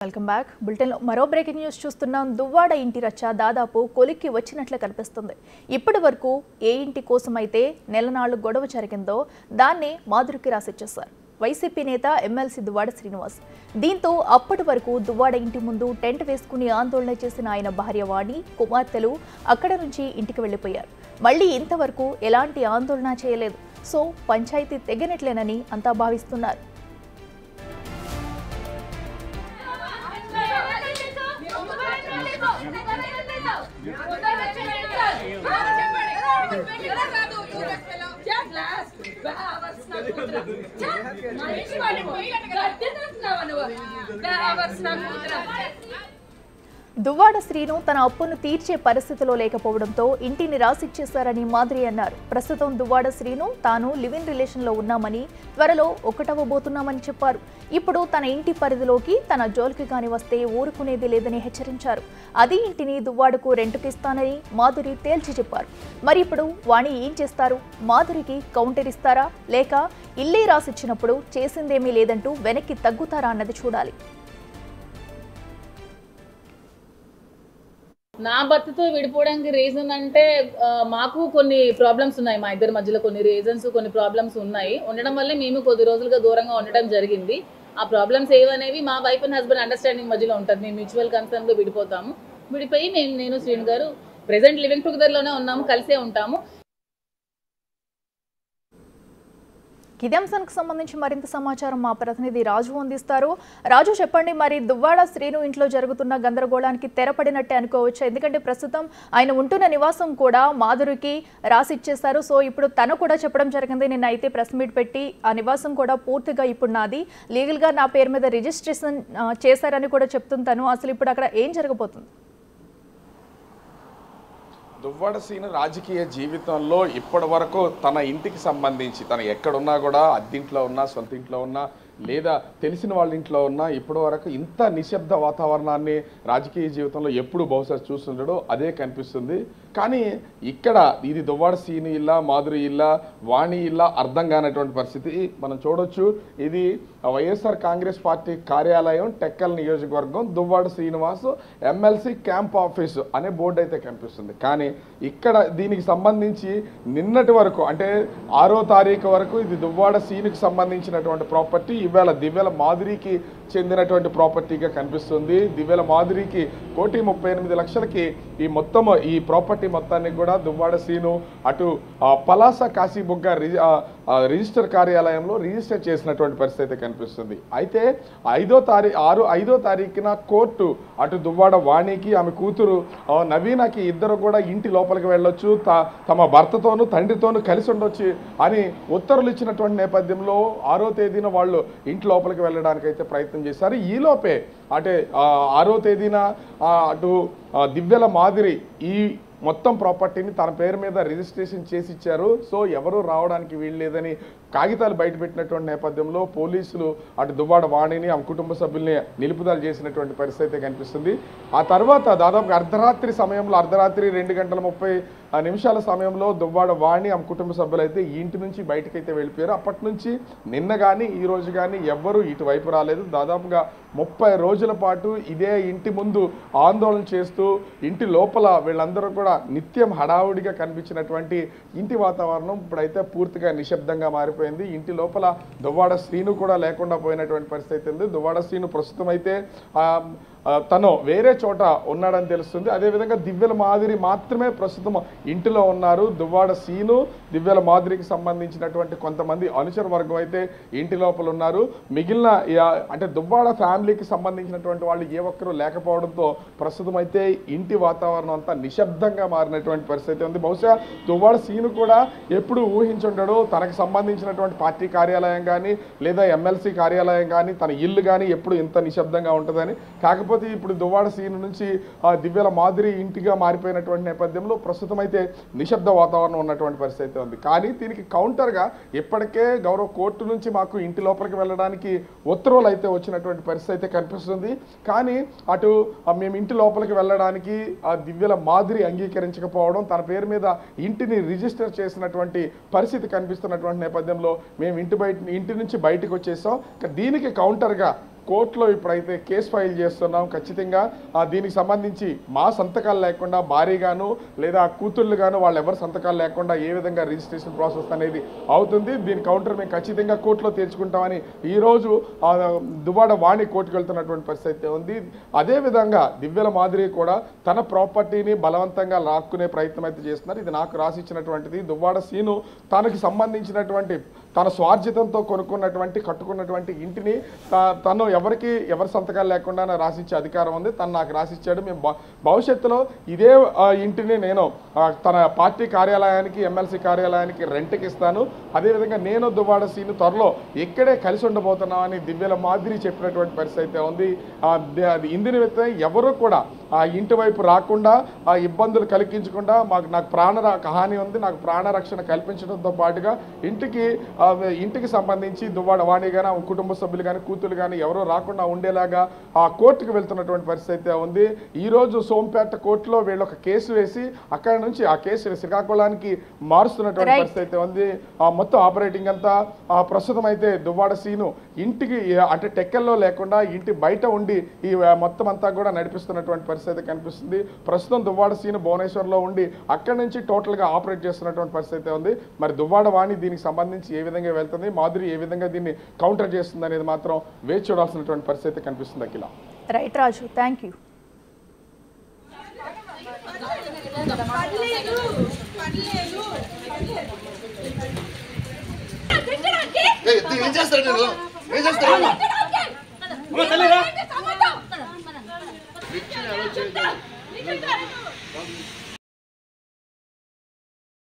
Welcome back. బులెటిన్లో మరో breaking news చూస్తున్నాం. దువ్వాడ ఇంటి రచ్చ దాదాపు కొలిక్కి వచ్చినట్లే కనిపిస్తుంది. ఇప్పటి వరకు ఏ ఇంటి కోసమైతే నెలనాళ్ళు గొడవ జరిగిందో దాన్ని మాధురికి రాసిచ్చేశారు వైసీపీ నేత ఎమ్మెల్సీ దువ్వాడ శ్రీనివాస్. దీంతో అప్పటి వరకు దువ్వాడ ఇంటి ముందు టెంట్ వేసుకుని ఆందోళన చేసిన ఆయన భార్య వాణి, కుమార్తెలు అక్కడ నుంచి ఇంటికి వెళ్లిపోయారు. మళ్లీ ఇంతవరకు ఎలాంటి ఆందోళన చేయలేదు. సో పంచాయతీ తెగనట్లేనని అంతా భావిస్తున్నారు. దువ్వాడ శ్రీను తన అప్పును తీర్చే పరిస్థితిలో లేకపోవడంతో ఇంటిని రాసిచ్చేశారని మాధురి అన్నారు. ప్రస్తుతం దువ్వాడ శ్రీను తాను లివ్ ఇన్ రిలేషన్లో ఉన్నామని, త్వరలో ఒకటవబోతున్నామని చెప్పారు. ఇప్పుడు తన ఇంటి పరిధిలోకి తన జోలికి కాని వస్తే ఊరుకునేది లేదని హెచ్చరించారు. అది ఇంటిని దువ్వాడకు రెంటుకిస్తానని మాధురి తేల్చి చెప్పారు. మరి ఇప్పుడు వాణి ఏం చేస్తారు? మాధురికి కౌంటర్ ఇస్తారా, లేక ఇల్లే రాసిచ్చినప్పుడు చేసిందేమీ లేదంటూ వెనక్కి తగ్గుతారా అన్నది చూడాలి. నా భర్తతో విడిపోవడానికి రీజన్ అంటే మాకు కొన్ని ప్రాబ్లమ్స్ ఉన్నాయి. మా ఇద్దరి మధ్యలో కొన్ని రీజన్స్, కొన్ని ప్రాబ్లమ్స్ ఉన్నాయి. ఉండడం వల్లే మేము కొద్ది రోజులుగా దూరంగా ఉండడం జరిగింది. ఆ ప్రాబ్లమ్స్ ఏవనేవి మా వైఫ్ అండ్ హస్బెండ్ అండర్స్టాండింగ్ మధ్యలో ఉంటుంది. మేము మ్యూచువల్ కన్సర్న్లో విడిపోతాము. విడిపోయి నేను శ్రీను గారు ప్రెసెంట్ లివింగ్ టుగెదర్లోనే ఉన్నాము, కలిసే ఉంటాము. ఇదే అంశానికి సంబంధించి మరింత సమాచారం మా ప్రతినిధి రాజు అందిస్తారు. రాజు, చెప్పండి, మరి దువ్వాడ శ్రీను ఇంట్లో జరుగుతున్న గందరగోళానికి తెరపడినట్టే అనుకోవచ్చు. ఎందుకంటే ప్రస్తుతం ఆయన ఉంటున్న నివాసం కూడా మాధురికి రాసిచ్చేశారు. సో ఇప్పుడు తను కూడా చెప్పడం జరిగింది, నిన్న అయితే ప్రెస్ మీట్ పెట్టి ఆ నివాసం కూడా పూర్తిగా ఇప్పుడు నాది, లీగల్గా నా పేరు మీద రిజిస్ట్రేషన్ చేశారని కూడా చెప్తుంటాను. అసలు ఇప్పుడు అక్కడ ఏం జరగబోతుంది? దువ్వాడ శ్రీను రాజకీయ జీవితంలో ఇప్పటి వరకు తన ఇంటికి సంబంధించి తను ఎక్కడున్నా కూడా అద్దింట్లో ఉన్నా, సొంత ఇంట్లో ఉన్నా, లేదా తెలిసిన వాళ్ళ ఇంట్లో ఉన్నా ఇప్పటి వరకు ఇంత నిశ్శబ్ద వాతావరణాన్ని రాజకీయ జీవితంలో ఎప్పుడు బహుశా చూస్తుండడో అదే కనిపిస్తుంది. కానీ ఇక్కడ ఇది దువ్వాడ శ్రీను ఇల్లా, మాధురి ఇల్లా, వాణి ఇల్లా అర్థం కానటువంటి పరిస్థితి మనం చూడొచ్చు. ఇది వైఎస్ఆర్ కాంగ్రెస్ పార్టీ కార్యాలయం, టెక్కల్ నియోజకవర్గం, Duvvada Srinivas MLC camp office అనే బోర్డు అయితే కనిపిస్తుంది. కానీ ఇక్కడ దీనికి సంబంధించి నిన్నటి వరకు అంటే 6వ తారీఖు వరకు ఇది దువ్వాడ శ్రీనుకి సంబంధించినటువంటి ప్రాపర్టీ, ఇవాళ దివ్యల మాధురికి చెందినటువంటి ప్రాపర్టీగా కనిపిస్తుంది. దివ్యల మాధురికి 1,38,00,000కి ఈ ప్రాపర్టీ మొత్తాన్ని కూడా దువ్వాడ శ్రీను అటు పలాస కాశీబుగ్గ రిజిస్టర్ కార్యాలయంలో రిజిస్టర్ చేసినటువంటి పరిస్థితి కనిపిస్తుంది. అయితే 5వ తారీఖున కోర్టు అటు దువ్వాడ వాణికి, ఆమె కూతురు నవీనకి ఇద్దరు కూడా ఇంటి లోపలికి వెళ్ళొచ్చు, తమ భర్తతోనూ తండ్రితోనూ కలిసి ఉండొచ్చు అని ఉత్తర్వులు ఇచ్చినటువంటి నేపథ్యంలో 6వ తేదీన వాళ్ళు ఇంటి లోపలికి వెళ్ళడానికి అయితే ప్రయత్నం చేశారు. ఈలోపే అంటే 6వ తేదీన అటు దివ్యల మాదిరి ఈ మొత్తం ప్రాపర్టీని తన పేరు మీద రిజిస్ట్రేషన్ చేసి ఇచ్చారు. సో ఎవరూ రావడానికి వీల్లేదని కాగితాలు బయటపెట్టినటువంటి నేపథ్యంలో పోలీసులు అటు దువ్వాడ వాణిని, ఆమె కుటుంబ సభ్యుల్ని నిలుపుదల చేసినటువంటి పరిస్థితి కనిపిస్తుంది. ఆ తర్వాత దాదాపు అర్ధరాత్రి 2:30 సమయంలో దువ్వాడ వాణి, ఆమె కుటుంబ సభ్యులైతే ఈ ఇంటి నుంచి బయటకైతే వెళ్ళిపోయారు. అప్పటి నుంచి నిన్న కానీ ఈ రోజు కానీ ఎవ్వరూ ఇటువైపు రాలేదు. దాదాపుగా 30 రోజుల పాటు ఇదే ఇంటి ముందు ఆందోళన చేస్తూ ఇంటి లోపల వీళ్ళందరూ కూడా నిత్యం హడావుడిగా కనిపించినటువంటి ఇంటి వాతావరణం ఇప్పుడైతే పూర్తిగా నిశ్శబ్దంగా మారిపోయింది. ఇంటి లోపల దువ్వాడ శ్రీను కూడా లేకుండా పోయినటువంటి పరిస్థితి ఉంది. దువ్వాడ శ్రీను ప్రస్తుతం అయితే తను వేరే చోట ఉన్నాడని తెలుస్తుంది. అదేవిధంగా దివ్యల మాదిరి మాత్రమే ప్రస్తుతం ఇంటిలో ఉన్నారు. దువ్వాడ శ్రీను, దివ్యల మాదిరికి సంబంధించినటువంటి కొంతమంది అనుచర వర్గం అయితే ఇంటి లోపల ఉన్నారు. మిగిలిన అంటే దువ్వాడ ఫ్యామిలీకి సంబంధించినటువంటి వాళ్ళు ఏ ఒక్కరూ లేకపోవడంతో ప్రస్తుతం అయితే ఇంటి వాతావరణం అంతా నిశ్శబ్దంగా మారినటువంటి పరిస్థితి ఉంది. బహుశా దువ్వాడ శ్రీను కూడా ఎప్పుడు ఊహించుంటాడో తనకు సంబంధించినటువంటి పార్టీ కార్యాలయం కానీ లేదా ఎమ్మెల్సీ కార్యాలయం కానీ తన ఇల్లు కానీ ఎప్పుడు ఇంత నిశ్శబ్దంగా ఉంటుందని. కాకపోతే ఇప్పుడు దువ్వాడ శ్రీను నుంచి దివ్యల మాదిరి ఇంటిగా మారిపోయినటువంటి నేపథ్యంలో ప్రస్తుతం అయితే నిశ్శబ్ద వాతావరణం ఉన్నటువంటి పరిస్థితి ఉంది. కానీ దీనికి కౌంటర్గా ఇప్పటికే గౌరవ కోర్టు నుంచి మాకు ఇంటి లోపలికి వెళ్ళడానికి ఉత్తర్వులు అయితే వచ్చినటువంటి పరిస్థితి అయితే కనిపిస్తుంది. కానీ అటు మేము ఇంటి లోపలికి వెళ్ళడానికి దివ్యల మాదిరి అంగీకరించకపోవడం, తన పేరు మీద ఇంటిని రిజిస్టర్ చేసినటువంటి పరిస్థితి కనిపిస్తున్నటువంటి నేపథ్యంలో మేము ఇంటి నుంచి బయటకు వచ్చేసాం. దీనికి కౌంటర్గా కోర్టులో ఇప్పుడైతే కేసు ఫైల్ చేస్తున్నాం. ఖచ్చితంగా దీనికి సంబంధించి మా సంతకాలు లేకుండా భార్యగాను లేదా కూతుళ్ళు గాను వాళ్ళు ఎవరు సంతకాలు లేకుండా ఏ విధంగా రిజిస్ట్రేషన్ ప్రాసెస్ అనేది అవుతుంది, దీని కౌంటర్ మేము ఖచ్చితంగా కోర్టులో తీర్చుకుంటామని ఈరోజు దువ్వాడ వాణి కోర్టుకు వెళ్తున్నటువంటి పరిస్థితి అయితే ఉంది. అదేవిధంగా దివ్యల మాదిరి కూడా తన ప్రాపర్టీని బలవంతంగా లాక్కునే ప్రయత్నం అయితే చేస్తున్నారు. ఇది నాకు రాసిచ్చినటువంటిది. దువ్వాడ సీను తనకి సంబంధించినటువంటి తన స్వార్జితంతో కొనుక్కున్నటువంటి కట్టుకున్నటువంటి ఇంటిని తను ఎవరి సంతకాలు లేకుండా రాసిచ్చే అధికారం ఉంది. తను నాకు రాసిచ్చాడు. మేము భవిష్యత్తులో ఇదే ఇంటిని నేను తన పార్టీ కార్యాలయానికి ఎమ్మెల్సీ కార్యాలయానికి రెంట్కి ఇస్తాను. అదేవిధంగా నేను దువ్వాడ సీను త్వరలో ఇక్కడే కలిసి ఉండబోతున్నామని దివ్యల మాదిరి చెప్పినటువంటి పరిస్థితి అయితే ఉంది. ఇందు నిమిత్తం ఎవరు కూడా ఆ ఇంటి వైపు రాకుండా ఆ ఇబ్బందులు కలిగించకుండా నాకు హాని ఉంది, నాకు ప్రాణరక్షణ కల్పించడంతో పాటుగా ఇంటికి సంబంధించి దువ్వాడ వాణి కానీ కుటుంబ సభ్యులు కానీ కూతురు కానీ ఎవరో రాకుండా ఉండేలాగా ఆ కోర్టుకు వెళ్తున్నటువంటి పరిస్థితి అయితే ఉంది. ఈరోజు సోంపేట కోర్టులో వీళ్ళు ఒక కేసు వేసి అక్కడ నుంచి ఆ కేసు శ్రీకాకుళానికి మారుస్తున్నటువంటి పరిస్థితి అయితే ఉంది. మొత్తం ఆపరేటింగ్ అంతా ప్రస్తుతం అయితే దువ్వాడ సీను ఇంటికి అంటే టెక్కల్లో లేకుండా ఇంటి బయట ఉండి ఈ మొత్తం అంతా కూడా నడిపిస్తున్నటువంటి పరిస్థితి కనిపిస్తుంది. ప్రస్తుతం దువ్వాడ సీను భువనేశ్వర్లో ఉండి అక్కడి నుంచి టోటల్గా ఆపరేట్ చేస్తున్నటువంటి పరిస్థితి ఉంది. మరి దువ్వాడ వాణి దీనికి సంబంధించి ఏ విధంగా వెళ్తుంది, మాధురి ఏ విధంగా దీన్ని కౌంటర్ చేస్తుంది అనేది మాత్రం వేచి చూడాల్సినటువంటి పరిస్థితి కనిపిస్తుంది. Akhila. Right Raju, thank you. ఏం చేస్తాడు ఏం చేస్తాడు